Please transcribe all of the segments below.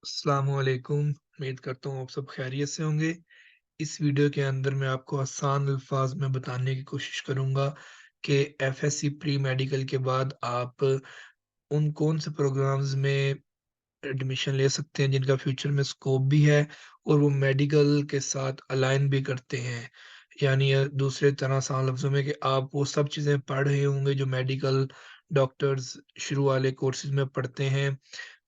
अस्सलामुअलैकुम। उम्मीद करता हूँ आप सब खैरियत से होंगे। इस वीडियो के अंदर मैं आपको आसान अल्फाज में बताने की कोशिश करूँगा कि एफएससी प्री मेडिकल के बाद आप उन कौन से प्रोग्राम्स में एडमिशन ले सकते हैं जिनका फ्यूचर में स्कोप भी है और वो मेडिकल के साथ अलाइन भी करते हैं। यानी दूसरे तरह आसान लफ्ज़ों में कि आप वो सब चीज़ें पढ़ रहे होंगे जो मेडिकल डॉक्टर्स शुरू वाले कोर्सेज़ में पढ़ते हैं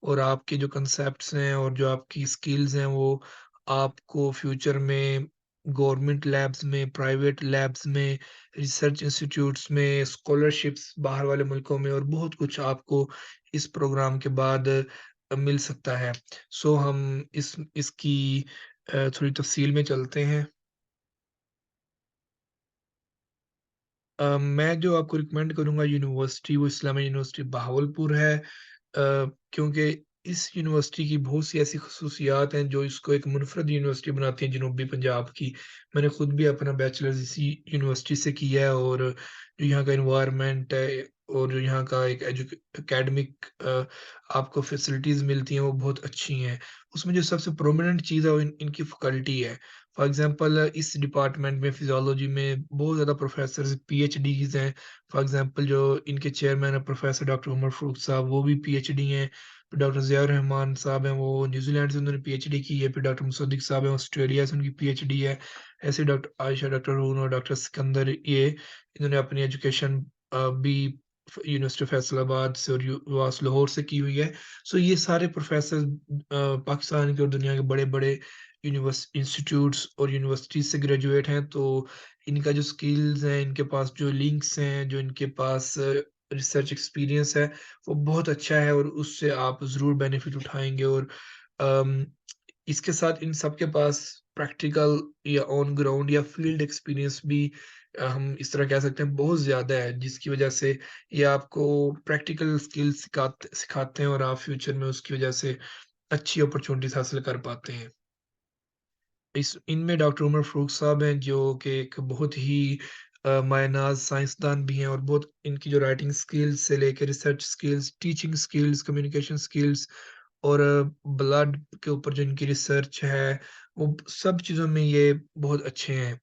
और आपके जो कंसेप्ट्स हैं और जो आपकी स्किल्स हैं वो आपको फ्यूचर में गवर्नमेंट लैब्स में, प्राइवेट लैब्स में, रिसर्च इंस्टीट्यूट्स में, स्कॉलरशिप्स बाहर वाले मुल्कों में और बहुत कुछ आपको इस प्रोग्राम के बाद मिल सकता है। सो हम इसकी थोड़ी तफ़सील में चलते हैं। मैं जो आपको रिकमेंड करूँगा यूनिवर्सिटी वो इस्लामिया यूनिवर्सिटी बहावलपुर है। क्योंकि इस यूनिवर्सिटी की बहुत सी ऐसी ख़ुसूसियात हैं जो इसको एक मुनफ़रद यूनिवर्सिटी बनाती हैं जनूबी पंजाब की। मैंने खुद भी अपना बैचलर्स इसी यूनिवर्सिटी से किया है और जो यहाँ का एनवायरनमेंट है और जो यहाँ का एक एकेडमिक आपको फैसिलिटीज़ मिलती हैं वो बहुत अच्छी हैं। उसमें जो सबसे प्रोमिनेंट चीज़ है वो इनकी फैकल्टी है। फॉर एग्ज़ाम्पल इस डिपार्टमेंट में फ़िज़ियोलॉजी में बहुत ज़्यादा प्रोफ़ेसर्स पीएचडीज़ हैं। फॉर एग्ज़ाम्पल जो इनके चेयरमैन हैं प्रोफ़ेसर डॉक्टर उमर फ़ारूक साहब वो भी पीएचडी हैं। फिर डॉक्टर ज़ियाउर रहमान साहब हैं वो न्यूज़ीलैंड से उन्होंने पीएचडी की है। फिर डॉक्टर मुसद्दिक साहब हैं ऑस्ट्रेलिया से उनकी पीएचडी है। ऐसे डॉक्टर आयशा, डॉक्टर रून और डॉक्टर सिकंदर ये इन्होंने अपनी एजुकेशन भी यूनिवर्सिटी ऑफ फैसलाबाद से और यूवास लाहौर से की हुई है। सो ये सारे प्रोफ़ेसर पाकिस्तान के और दुनिया के बड़े-बड़े इंस्टीट्यूट्स और यूनिवर्सिटीज़ से ग्रेजुएट हैं, तो इनका जो स्किल्स हैं, इनके पास जो लिंक्स हैं, जो इनके पास रिसर्च एक्सपीरियंस है, वो बहुत अच्छा है और उससे आप ज़रूर बेनिफिट उठाएँगे और अम, इसके साथ इन सब के पास प्रैक्टिकल या ऑन ग्राउंड या फील्ड एक्सपीरियंस भी हम इस तरह कह सकते हैं बहुत ज़्यादा है, जिसकी वजह से ये आपको प्रैक्टिकल स्किल्स सिखाते हैं और आप फ्यूचर में उसकी वजह से अच्छी अपॉर्च्युनिटीज़ हासिल कर पाते हैं। इस इनमें डॉक्टर उमर फ़ारूक साहब हैं जो कि एक बहुत ही मायनाज़ साइंसदान भी हैं और बहुत इनकी जो राइटिंग स्किल्स से लेके research skills, teaching skills, communication skills और ब्लड के ऊपर जो इनकी रिसर्च है, वो सब चीज़ों में ये बहुत अच्छे हैं।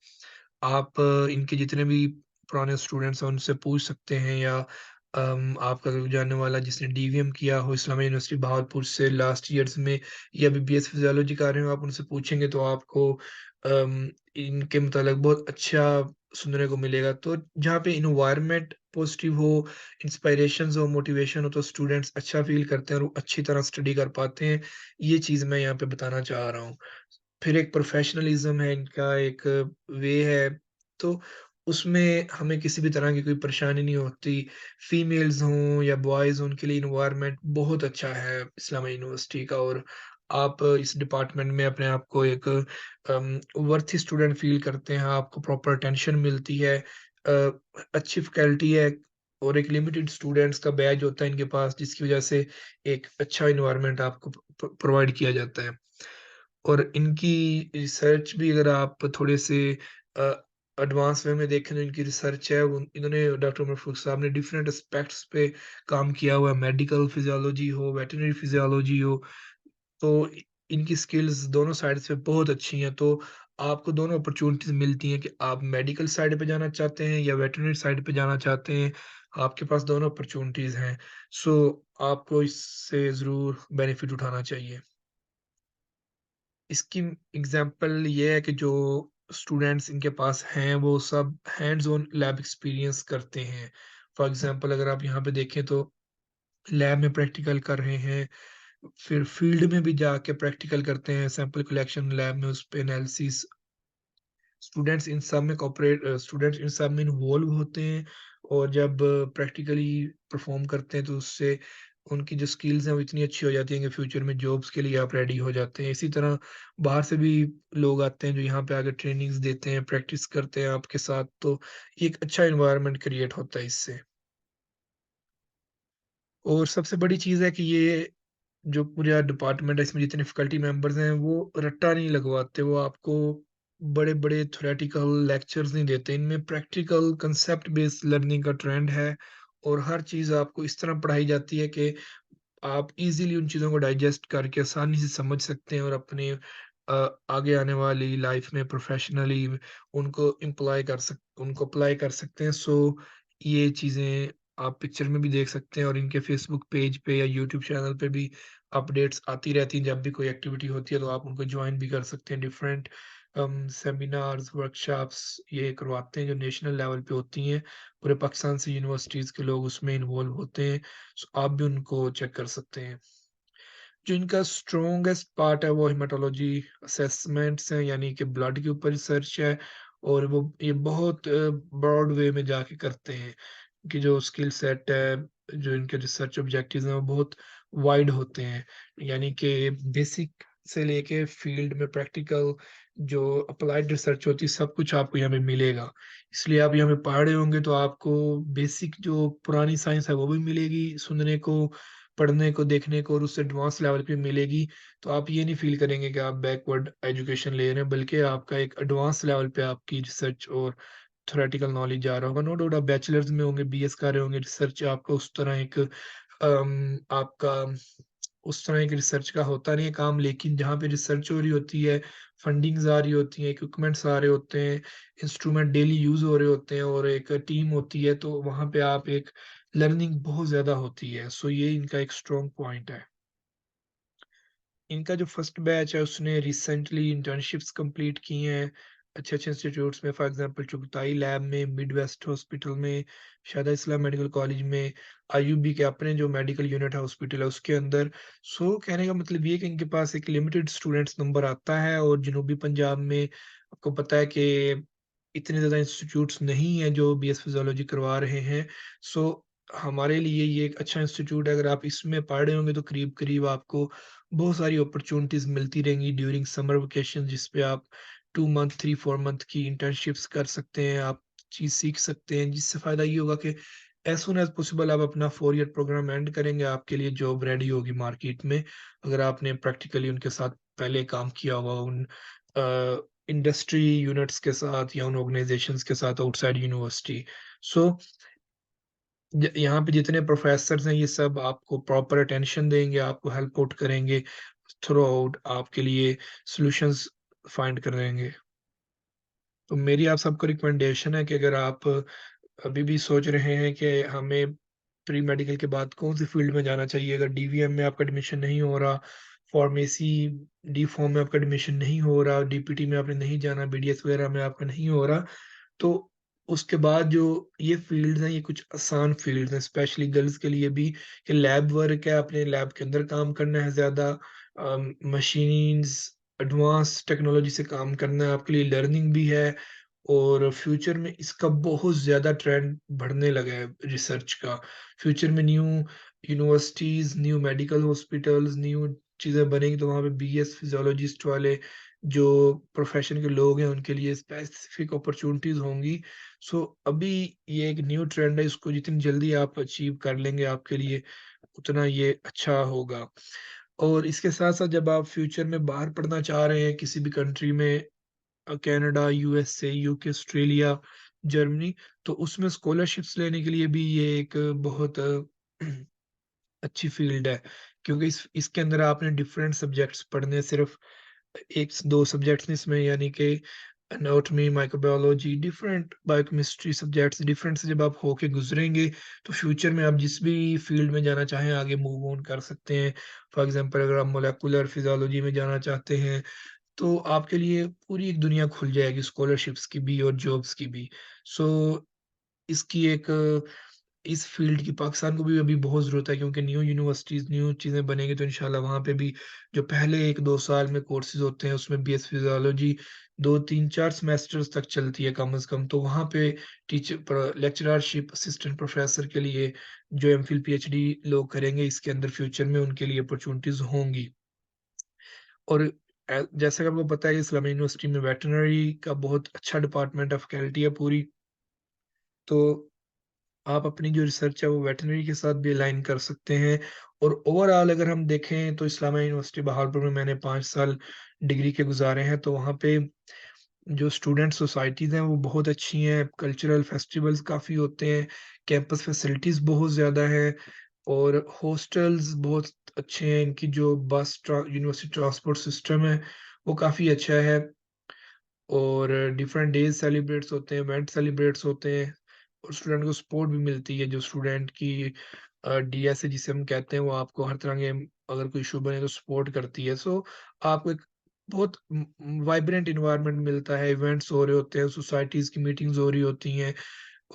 आप इनके जितने भी पुराने स्टूडेंट्स हैं उनसे पूछ सकते हैं या आपका कोई जानने वाला जिसने डीवीएम किया हो इस्लामिया यूनिवर्सिटी बहावलपुर से लास्ट ईयर्स में या बीबीएस फिजियोलॉजी कर रहे हो आप उनसे पूछेंगे तो आपको इनके मुतालिक बहुत अच्छा सुनने को मिलेगा। तो जहाँ पे एनवायरनमेंट पॉजिटिव हो, इंस्पिरेशंस हो, मोटिवेशन हो तो स्टूडेंट्स अच्छा फ़ील करते हैं और वो अच्छी तरह स्टडी कर पाते हैं। ये चीज़ मैं यहाँ पे बताना चाह रहा हूँ। फिर एक प्रोफ़ेशनलिज़्म है इनका, एक वे है, तो उसमें हमें किसी भी तरह की कोई परेशानी नहीं होती। फीमेल्स हों या बॉयज़ हों, उनके लिए एनवायरनमेंट बहुत अच्छा है इस्लामिया यूनिवर्सिटी का और आप इस डिपार्टमेंट में अपने आप को एक वर्थी स्टूडेंट फ़ील करते हैं, आपको प्रॉपर अटेंशन मिलती है। अच्छी फैकल्टी है और एक लिमिटेड स्टूडेंट्स का बैच होता है इनके पास, जिसकी वज़ह से एक अच्छा एनवायरनमेंट आपको प्रोवाइड किया जाता है। और इनकी रिसर्च भी अगर आप थोड़े से अ, एडवांस वे में देखें तो इनकी रिसर्च है वो इन्होंने डॉक्टर उमर फारूक साहब ने डिफरेंट एस्पेक्ट्स पे काम किया हुआ है, मेडिकल फिजियोलॉजी हो, वेटरनरी फिजियोलॉजी हो, तो इनकी स्किल्स दोनों साइड से बहुत अच्छी हैं, तो आपको दोनों अपॉर्च्युनिटीज़ मिलती हैं कि आप मेडिकल साइड पे जाना चाहते हैं या वेटरनरी साइड पे जाना चाहते हैं, आपके पास दोनों अपॉर्च्युनिटीज़ हैं। सो आपको इससे ज़रूर बेनिफिट उठाना चाहिए। इसकी एग्ज़ाम्पल ये है कि जो स्टूडेंट्स इनके पास हैं, वो सब हैंड्स ऑन लैब एक्सपीरियंस करते हैं। फॉर एग्ज़ाम्पल अगर आप यहाँ पे देखें तो लैब में प्रैक्टिकल कर रहे हैं, फिर फील्ड में भी जाके प्रैक्टिकल करते हैं, सैंपल कलेक्शन लैब में उस पे एनालिसिस स्टूडेंट्स इन सब में इन्वॉल्व होते हैं और जब प्रैक्टिकली परफॉर्म करते हैं तो उससे उनकी जो स्किल्स हैं वो इतनी अच्छी हो जाती हैं कि फ्यूचर में जॉब्स के लिए आप रेडी हो जाते हैं। इसी तरह बाहर से भी लोग आते हैं जो यहाँ पे आकर ट्रेनिंग्स देते हैं, प्रैक्टिस करते हैं आपके साथ, तो ये एक अच्छा एनवायरनमेंट क्रिएट होता है इससे। और सबसे बड़ी चीज़ है कि ये जो पूरा डिपार्टमेंट है इसमें जितने फैकल्टी मेंबर्स हैं वो रट्टा नहीं लगवाते, वो आपको बड़े-बड़े थ्योरेटिकल लेक्चर्स नहीं देते। इनमें प्रैक्टिकल कांसेप्ट बेस्ड लर्निंग का ट्रेंड है और हर चीज़ आपको इस तरह पढ़ाई जाती है कि आप ईज़िली उन चीज़ों को डाइजेस्ट करके आसानी से समझ सकते हैं और अपने आगे आने वाली लाइफ़ में प्रोफ़ेशनली उनको अप्लाई कर सकते हैं। सो ये चीज़ें आप पिक्चर में भी देख सकते हैं और इनके फ़ेसबुक पेज पे या यूट्यूब चैनल पे भी अपडेट्स आती रहती हैं। जब भी कोई एक्टिविटी होती है तो आप उनको जॉइन भी कर सकते हैं। डिफरेंट सेमिनार्स, वर्कशॉप्स ये करवाते हैं जो नेशनल लेवल पे होती हैं। पूरे पाकिस्तान से यूनिवर्सिटीज़ के लोग उसमें इन्वॉल्व होते हैं। सो आप भी उनको चेक कर सकते हैं। जो इनका स्ट्रॉन्गेस्ट पार्ट है वो हेमाटोलॉजी असेसमेंट्स हैं, यानी कि ब्लड के ऊपर रिसर्च है और वो ये बहुत ब्रॉड वे में जाके करते हैं कि जो स्किल सेट है, जो इनके रिसर्च ऑब्जेक्टिव्स हैं वो बहुत वाइड होते हैं। यानी कि बेसिक से लेके फील्ड में प्रैक्टिकल जो अप्लाइड रिसर्च होती है सब कुछ आपको यहाँ पे मिलेगा। इसलिए आप यहाँ पे पढ़ रहे होंगे तो आपको बेसिक जो पुरानी साइंस है वो भी मिलेगी सुनने को, पढ़ने को, देखने को और उससे एडवांस लेवल पे मिलेगी। तो आप ये नहीं फ़ील करेंगे कि आप बैकवर्ड एजुकेशन ले रहे हैं, बल्कि आपका एक एडवांस लेवल पे आपकी रिसर्च और थ्योरेटिकल नॉलेज जा रहा होगा। नो डाउट आप बैचलर्स में होंगे, बीएस कर रहे होंगे, रिसर्च आपका उस तरह एक आपका उस तरह एक रिसर्च का होता नहीं है काम, लेकिन जहाँ पे रिसर्च हो रही होती है, फंडिंग्स आ रही होती हैं, इक्विपमेंट्स आ रहे होते हैं, इंस्ट्रूमेंट डेली यूज़ हो रहे होते हैं और एक टीम होती है, तो वहाँ पे आप एक लर्निंग बहुत ज़्यादा होती है। सो ये इनका एक स्ट्रॉन्ग पॉइंट है। इनका जो फर्स्ट बैच है उसने रिसेंटली इंटर्नशिप्स कंप्लीट की हैं अच्छे-अच्छे इंस्टीट्यूट्स में, फॉर एग्ज़ाम्पल चुगताई लैब में, मिडवेस्ट हॉस्पिटल में, शादा इस्लाम मेडिकल कॉलेज में, आईयूबी के अपने जो मेडिकल यूनिट है हॉस्पिटल है उसके अंदर। सो कहने का मतलब ये है कि इनके पास एक लिमिटेड स्टूडेंट्स नंबर आता है और जनूबी पंजाब में आपको पता है कि इतने ज़्यादा इंस्टीट्यूट्स नहीं हैं जो बीएस फिजियोलॉजी करवा रहे हैं। सो हमारे लिए ये एक अच्छा इंस्टीट्यूट है, अगर आप इसमें पढ़ रहे होंगे तो करीब-करीब आपको बहुत सारी अपॉर्च्युनिटीज़ मिलती रहेंगी ड्यूरिंग समर वेकेशन, जिस पे आप 2 मंथ, 3-4 मंथ की इंटर्नशिप्स कर सकते हैं, आप चीज़ सीख सकते हैं, जिससे फ़ायदा ये होगा कि एज़ सून एज़ पॉसिबल आप अपना 4 ईयर प्रोग्राम एंड करेंगे, आपके लिए जॉब रेडी होगी मार्केट में, अगर आपने प्रैक्टिकली उनके साथ पहले काम किया हुआ उन इंडस्ट्री यूनिट्स के साथ या उन ऑर्गनाइज़ेशंस के साथ आउटसाइड यूनिवर्सिटी। सो यहाँ पे जितने प्रोफ़ेसर्स हैं, ये सब आपको प्रॉपर अटेंशन देंगे, आपको हेल्प आउट करेंगे, थ्रू आउट आपके लिए सॉल्यूशंस फाइंड करेंगे। तो मेरी आप सबको रिकमेंडेशन है कि अगर आप अभी भी सोच रहे हैं कि हमें प्री मेडिकल के बाद कौन-सी फ़ील्ड में जाना चाहिए, अगर डीवीएम में आपका एडमिशन नहीं हो रहा, फार्मेसी डी फार्म में आपका एडमिशन नहीं हो रहा, डीपीटी में आपने नहीं जाना, बीडीएस वगैरह में आपका नहीं हो रहा, तो उसके बाद जो ये फ़ील्ड्स हैं, ये कुछ आसान फ़ील्ड्स हैं, स्पेशली गर्ल्स के लिए भी कि लैब वर्क है, अपने लैब के अंदर काम करना है ज़्यादा, मशीन्स, एडवांस टेक्नोलॉजी से काम करना है, आपके लिए लर्निंग भी है और फ्यूचर में इसका बहुत ज़्यादा ट्रेंड बढ़ने लगा है रिसर्च का। फ्यूचर में new universities, new medical hospitals, new चीज़ें बनेंगी, तो वहाँ पे बीएस फिजियोलॉजिस्ट वाले जो प्रोफ़ेशन के लोग हैं, उनके लिए स्पेसिफ़िक अपॉर्च्युनिटीज़ होंगी। सो अभी ये एक न्यू ट्रेंड है, इसको जितनी जल्दी आप अचीव कर लेंगे, आपके लिए उतना ये अच्छा होगा। और इसके साथ-साथ जब आप फ्यूचर में बाहर पढ़ना चाह रहे हैं किसी भी कंट्री में, Canada, USA, UK, Australia, Germany, तो उसमें स्कॉलरशिप्स लेने के लिए भी ये एक बहुत अच्छी फ़ील्ड है। क्योंकि इसके अंदर आपने डिफरेंट सब्जेक्ट्स पढ़ने हैं, सिर्फ़ 1-2 सब्जेक्ट्स नहीं इसमें, यानी कि anatomy, microbiology, different biochemistry subjects different से जब आप होके गुज़रेंगे, तो फ्यूचर में आप जिस भी फ़ील्ड में जाना चाहें आगे मूव ऑन कर सकते हैं। फॉर एग्ज़ाम्पल अगर आप मॉलिक्यूलर फिज़ियोलॉजी में जाना चाहते हैं, तो आपके लिए पूरी एक दुनिया खुल जाएगी स्कॉलरशिप्स की भी और जॉब्स की भी। सो इसकी एक इस फ़ील्ड की पाकिस्तान को भी अभी बहुत ज़रूरत है, क्योंकि न्यू यूनिवर्सिटीज़, न्यू चीज़ें बनेंगी तो इंशाल्लाह वहाँ पे भी जो पहले 1-2 साल में कोर्सेज़ होते हैं, उसमें बीएस फिज़ियोलॉजी 2, 3, 4 सेमेस्टर्स तक चलती है कम से कम। तो वहाँ पे लेक्चररशिप, असिस्टेंट प्रोफ़ेसर के लिए जो एमफ़िल, पीएचडी लोग करेंगे, इसके अंदर फ्यूचर में उनके लिए अपॉर्च्युनिटीज़ होंगी। और जैसा कि आपको पता है कि इस्लामिया यूनिवर्सिटी में वेटरनरी का बहुत अच्छा डिपार्टमेंट ऑफ फैकल्टी है पूरी, तो आप अपनी जो रिसर्च है वो वेटरनरी के साथ भी अलाइन कर सकते हैं। और ओवरऑल अगर हम देखें तो इस्लामिया यूनिवर्सिटी बहावलपुर में मैंने 5 साल डिग्री के गुज़ारे हैं, तो वहाँ पे जो स्टूडेंट सोसाइटीज़ हैं वो बहुत अच्छी हैं, कल्चरल फेस्टिवल्स काफ़ी होते हैं, कैंपस फैसिलिटीज़ बहुत ज़्यादा हैं और हॉस्टल्स बहुत अच्छे हैं, इनकी जो यूनिवर्सिटी ट्रांसपोर्ट सिस्टम है, वो काफ़ी अच्छा है। और डिफरेंट डेज़ सेलिब्रेट्स होते हैं, इवेंट सेलिब्रेट्स होते हैं और स्टूडेंट को सपोर्ट भी मिलती है। जो स्टूडेंट की डीएसए जिसे हम कहते हैं, वो आपको हर तरह के अगर कोई इश्यू बने तो सपोर्ट करती है। सो आपको एक बहुत वाइब्रेंट एनवायरनमेंट मिलता है, इवेंट्स हो रहे होते हैं, सोसाइटीज़ की मीटिंग्स हो रही होती हैं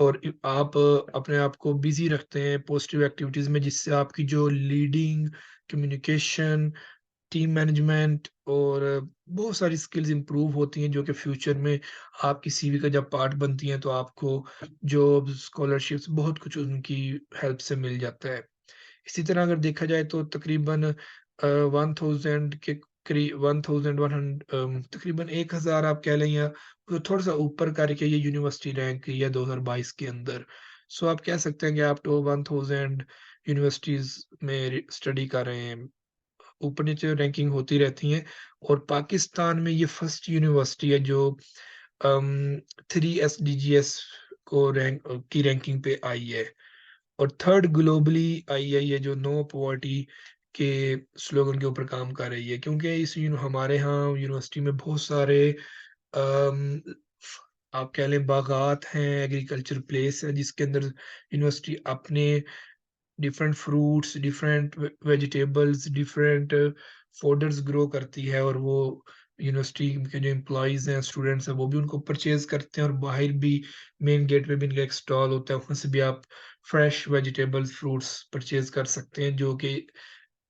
और आप अपने आप को बिज़ी रखते हैं पॉजिटिव एक्टिविटीज़ में, जिससे आपकी जो लीडिंग, कम्युनिकेशन, टीम मैनेजमेंट और बहुत सारी स्किल्स इंप्रूव होती हैं, जो कि फ्यूचर में आपकी सीवी का जब पार्ट बनती हैं तो आपको जॉब्स, स्कॉलरशिप्स बहुत कुछ उनकी हेल्प से मिल जाता है। इसी तरह अगर देखा जाए तो तकरीबन 1000 के करी तकरीबन 1000 आप कह लें या तो थोड़ा-सा ऊपर करके ये यूनिवर्सिटी रैंक या 2022 के अंदर। सो आप कह सकते हैं कि आप टॉप 1000 यूनिवर्सिटीज़ में स्टडी कर रहे हैं। ऊपर-नीचे रैंकिंग होती रहती हैं और पाकिस्तान में ये फर्स्ट यूनिवर्सिटी है जो अम, 3 एसडीजीएस की रैंकिंग पे आई है और थर्ड ग्लोबली आई है ये जो नो पॉवर्टी के स्लोगन के ऊपर काम कर रही है, क्योंकि हमारे यहाँ यूनिवर्सिटी में बहुत सारे अम, आप कह लें बागात हैं, एग्रीकल्चर प्लेस है जिसके अंदर यूनिवर्सिटी अपने different fruits, different vegetables, different fodders grow करती है और वो यूनिवर्सिटी के जो एम्प्लॉइज़ हैं, स्टूडेंट्स हैं, वो भी उनको परचेज़ करते हैं और बाहर भी मेन गेट पे भी इनका एक स्टॉल होता है, वहाँ से भी आप फ्रेश वेजिटेबल्स, फ्रूट्स परचेज़ कर सकते हैं, जो कि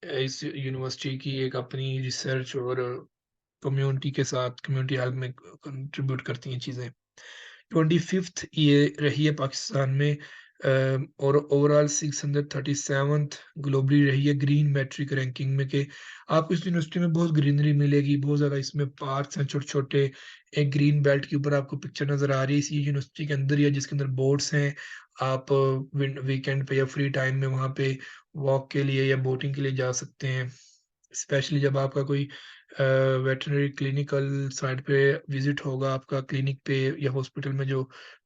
इस यूनिवर्सिटी की एक अपनी रिसर्च और कम्युनिटी के साथ कम्युनिटी हेल्प में कंट्रीब्यूट करती हैं चीज़ें। 25th ये रही है पाकिस्तान में और ओवरऑल 637th ग्लोबली रही है ग्रीन मैट्रिक रैंकिंग में कि आपको इस यूनिवर्सिटी में बहुत ग्रीनरी मिलेगी, बहुत ज़्यादा इसमें पार्क्स हैं छोटे-छोटे, एक ग्रीन बेल्ट के ऊपर आपको पिक्चर नज़र आ रही है, इसी यूनिवर्सिटी के अंदर ही है जिसके अंदर बोट्स हैं, आप वीकेंड पे या फ्री टाइम में वहाँ पे वॉक के लिए या बोटिंग के लिए जा सकते हैं। स्पेशली जब आपका कोई वेटरनरी क्लिनिकल साइड पे विज़िट होगा आपका क्लिनिक पे या हॉस्पिटल में जो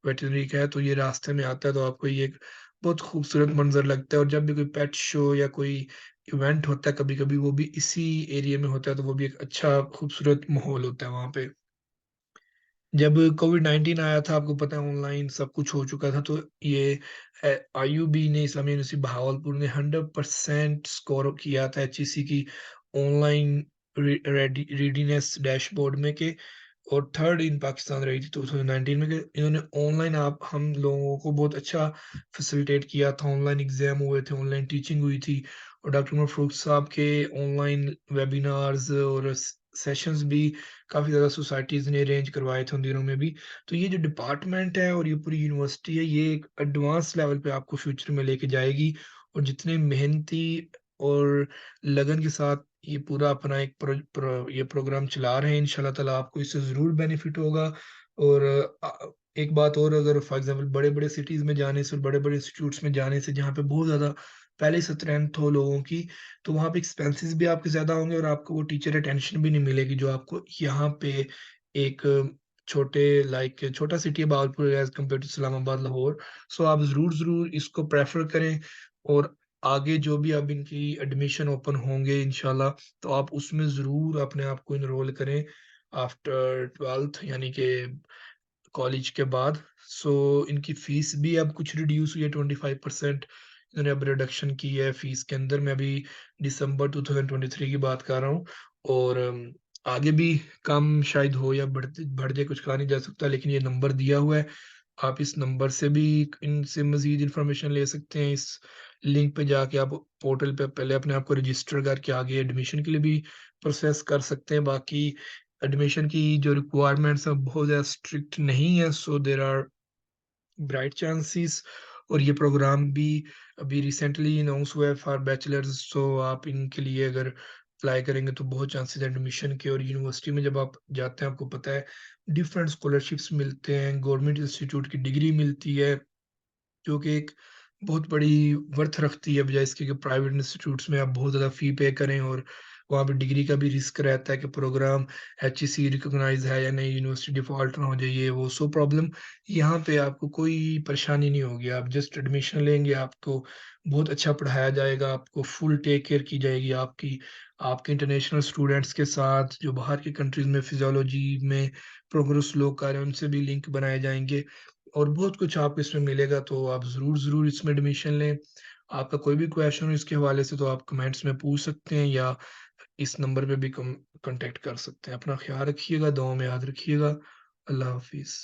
वेटरनरी का है, तो ये रास्ते में आता है, तो आपको ये एक बहुत खूबसूरत मंज़र लगता है और जब भी कोई पेट शो या कोई इवेंट होता है कभी-कभी, वो भी इसी एरिया में होता है, तो वो भी एक अच्छा खूबसूरत माहौल होता है वहाँ पे। जब कोविड-19 आया था, आपको पता है ऑनलाइन सब कुछ हो चुका था, तो ये आईयूबी ने, इस्लामिया यूनिवर्सिटी बहावलपुर ने 100% स्कोर किया था एचईसी की ऑनलाइन रेडीनेस डैशबोर्ड में के और थर्ड इन पाकिस्तान रही थी 2019 में कि इन्होंने ऑनलाइन आप हम लोगों को बहुत अच्छा फैसिलिटेट किया था। ऑनलाइन एग्ज़ाम हुए थे, ऑनलाइन टीचिंग हुई थी और डॉक्टर उमर फ़ारूक साहब के ऑनलाइन वेबिनार्स और सेशंस भी काफ़ी ज़्यादा सोसाइटीज़ ने अरेंज करवाए थे उन दिनों में भी। तो ये जो डिपार्टमेंट है और ये पूरी यूनिवर्सिटी है, ये एक एडवांस लेवल पे आपको फ्यूचर में लेके जाएगी और जितने मेहनती और लगन के साथ ये पूरा अपना एक ये प्रोग्राम चला रहे हैं, इंशाल्लाह ताला आपको इससे ज़रूर बेनिफिट होगा और एक बात और, अगर फॉर एग्ज़ाम्पल बड़े-बड़े सिटीज़ में जाने से, बड़े-बड़े इंस्टीट्यूट्स में जाने से जहाँ पे बहुत ज़्यादा पहले से स्ट्रेंथ हो लोगों की, तो वहाँ पे एक्सपेंसेस भी आपके ज़्यादा होंगे और आपको वो टीचर अटेंशन भी नहीं मिलेगी जो आपको यहाँ पे एक छोटा सिटी है Bahawalpur as compare to Islamabad, Lahore. So आप ज़रूर इसको प्रेफ़र करें और आगे जो भी अब इनकी एडमिशन ओपन होंगे इंशाल्लाह, तो आप उसमें ज़रूर अपने आप को एनरोल करें आफ्टर 12th यानी कि कॉलेज के बाद। सो इनकी फ़ीस भी अब कुछ रिड्यूस हुई है 25% इन्होंने अब रिडक्शन की है फ़ीस के अंदर। मैं अभी दिसंबर 2023 की बात कर रहा हूँ और आगे भी कम शायद हो या बढ़ जाए, कुछ कहा नहीं जा सकता, लेकिन ये नंबर दिया हुआ है। आप इस नंबर से भी इनसे मज़ीद इन्फॉर्मेशन ले सकते हैं। इस लिंक पे जाके आप पोर्टल पे पहले अपने आप को रजिस्टर करके आगे एडमिशन के लिए भी प्रोसेस कर सकते हैं। बाकी एडमिशन की जो रिक्वायरमेंट्स हैं बहुत ज़्यादा स्ट्रिक्ट नहीं है, so there are bright chances और ये प्रोग्राम भी अभी रिसेंटली अनाउंस हुआ है फॉर बैचलर्स, सो आप इनके लिए अगर अप्लाई करेंगे तो बहुत चांसेस है एडमिशन के। और यूनिवर्सिटी में जब आप जाते हैं, आपको पता है डिफरेंट स्कॉलरशिप्स मिलते हैं, गवर्नमेंट इंस्टीट्यूट की डिग्री मिलती है, जो कि एक बहुत बड़ी वर्थ रखती है, बजाय इसके कि प्राइवेट इंस्टीट्यूट्स में आप बहुत ज़्यादा फ़ी पे करें और वहाँ पे डिग्री का भी रिस्क रहता है कि प्रोग्राम एचईसी रिकॉग्नाइज़ है या नहीं, यूनिवर्सिटी डिफ़ॉल्ट ना हो जाए, ये वो। सो प्रॉब्लम यहाँ पे आपको कोई परेशानी नहीं होगी, आप जस्ट एडमिशन लेंगे, आपको बहुत अच्छा पढ़ाया जाएगा, आपको फुल टेक केयर की जाएगी आपकी। आपके इंटरनेशनल स्टूडेंट्स के साथ जो बाहर की कंट्रीज़ में फ़िज़ियोलॉजी में प्रोग्रेस लोग कर रहे हैं, उनसे भी लिंक बनाए जाएँगे और बहुत कुछ आपको इसमें मिलेगा, तो आप ज़रूर इसमें एडमिशन लें। आपका कोई भी क्वेश्चन हो इसके हवाले से तो आप कमेंट्स में पूछ सकते हैं या इस नंबर पे भी कॉन्टैक्ट कर सकते हैं। अपना ख़्याल रखिएगा, दुआ में याद रखिएगा। अल्लाह हाफ़िज़।